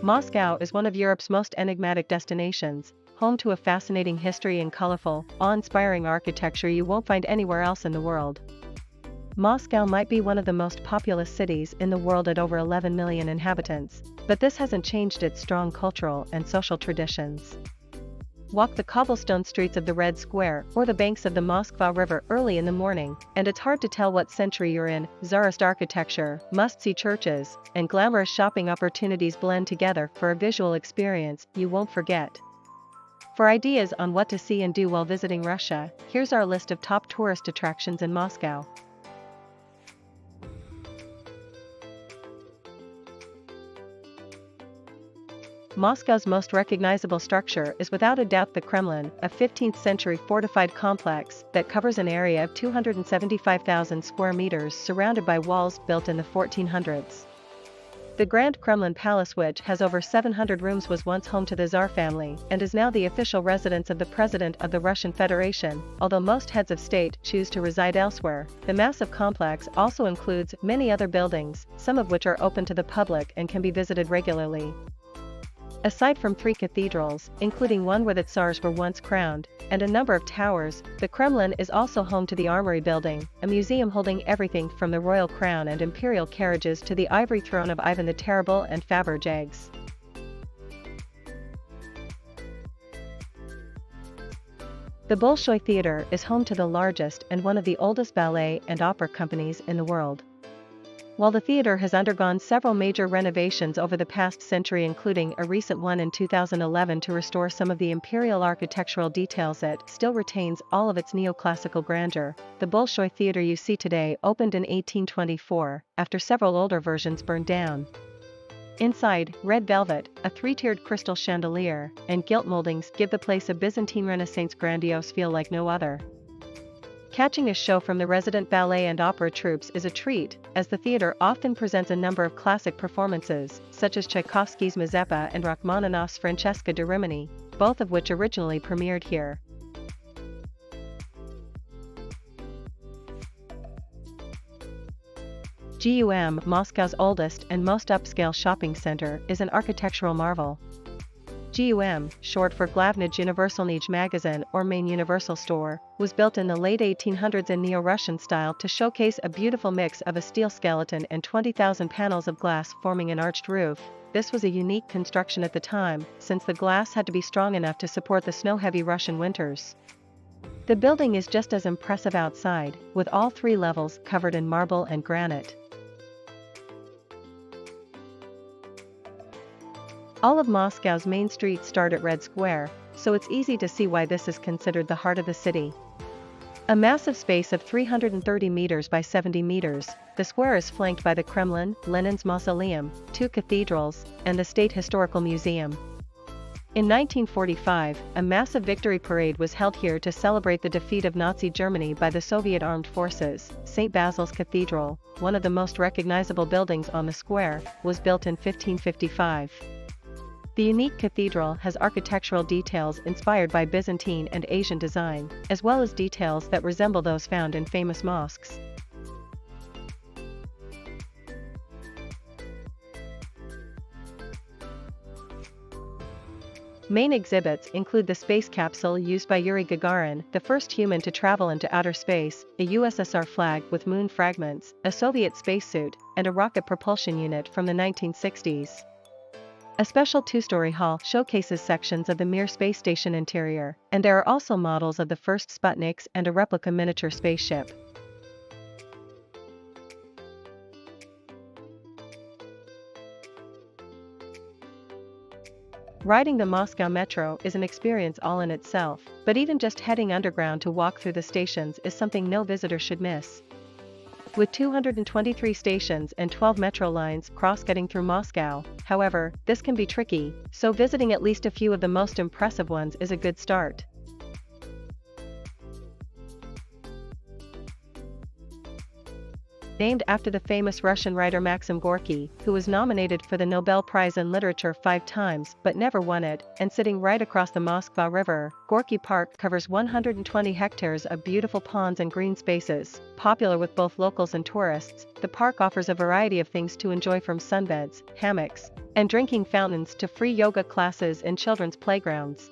Moscow is one of Europe's most enigmatic destinations, home to a fascinating history and colorful, awe-inspiring architecture you won't find anywhere else in the world. Moscow might be one of the most populous cities in the world at over 11 million inhabitants, but this hasn't changed its strong cultural and social traditions. Walk the cobblestone streets of the Red Square or the banks of the Moskva River early in the morning, and it's hard to tell what century you're in. Tsarist architecture, must-see churches, and glamorous shopping opportunities blend together for a visual experience you won't forget. For ideas on what to see and do while visiting Russia, here's our list of top tourist attractions in Moscow. Moscow's most recognizable structure is without a doubt the Kremlin, a 15th-century fortified complex that covers an area of 275,000 square meters surrounded by walls built in the 1400s. The Grand Kremlin Palace, which has over 700 rooms, was once home to the Tsar family and is now the official residence of the President of the Russian Federation, although most heads of state choose to reside elsewhere. The massive complex also includes many other buildings, some of which are open to the public and can be visited regularly. Aside from 3 cathedrals, including one where the Tsars were once crowned, and a number of towers, the Kremlin is also home to the Armory Building, a museum holding everything from the royal crown and imperial carriages to the ivory throne of Ivan the Terrible and Faber Jags. The Bolshoi Theater is home to the largest and one of the oldest ballet and opera companies in the world. While the theater has undergone several major renovations over the past century, including a recent one in 2011 to restore some of the imperial architectural details, it still retains all of its neoclassical grandeur. The Bolshoi Theater you see today opened in 1824, after several older versions burned down. Inside, red velvet, a 3-tiered crystal chandelier, and gilt moldings give the place a Byzantine Renaissance grandiose feel like no other. Catching a show from the resident ballet and opera troupes is a treat, as the theater often presents a number of classic performances, such as Tchaikovsky's Mazeppa and Rachmaninoff's Francesca da Rimini, both of which originally premiered here. GUM, Moscow's oldest and most upscale shopping center, is an architectural marvel. GUM, short for Glavnij Universalnij Magazine or Main Universal Store, was built in the late 1800s in Neo-Russian style to showcase a beautiful mix of a steel skeleton and 20,000 panels of glass forming an arched roof. This was a unique construction at the time, since the glass had to be strong enough to support the snow-heavy Russian winters. The building is just as impressive outside, with all 3 levels covered in marble and granite. All of Moscow's main streets start at Red Square, so it's easy to see why this is considered the heart of the city. A massive space of 330 meters by 70 meters, the square is flanked by the Kremlin, Lenin's Mausoleum, 2 cathedrals, and the State Historical Museum. In 1945, a massive victory parade was held here to celebrate the defeat of Nazi Germany by the Soviet armed forces. St. Basil's Cathedral, one of the most recognizable buildings on the square, was built in 1555. The unique cathedral has architectural details inspired by Byzantine and Asian design, as well as details that resemble those found in famous mosques. Main exhibits include the space capsule used by Yuri Gagarin, the first human to travel into outer space, a USSR flag with moon fragments, a Soviet spacesuit, and a rocket propulsion unit from the 1960s. A special 2-story hall showcases sections of the Mir space station interior, and there are also models of the first Sputniks and a replica miniature spaceship. Riding the Moscow Metro is an experience all in itself, but even just heading underground to walk through the stations is something no visitor should miss. With 223 stations and 12 metro lines cross-cutting through Moscow, however, this can be tricky, so visiting at least a few of the most impressive ones is a good start. Named after the famous Russian writer Maxim Gorky, who was nominated for the Nobel Prize in Literature 5 times but never won it, and sitting right across the Moskva River, Gorky Park covers 120 hectares of beautiful ponds and green spaces. Popular with both locals and tourists, the park offers a variety of things to enjoy from sunbeds, hammocks, and drinking fountains to free yoga classes and children's playgrounds.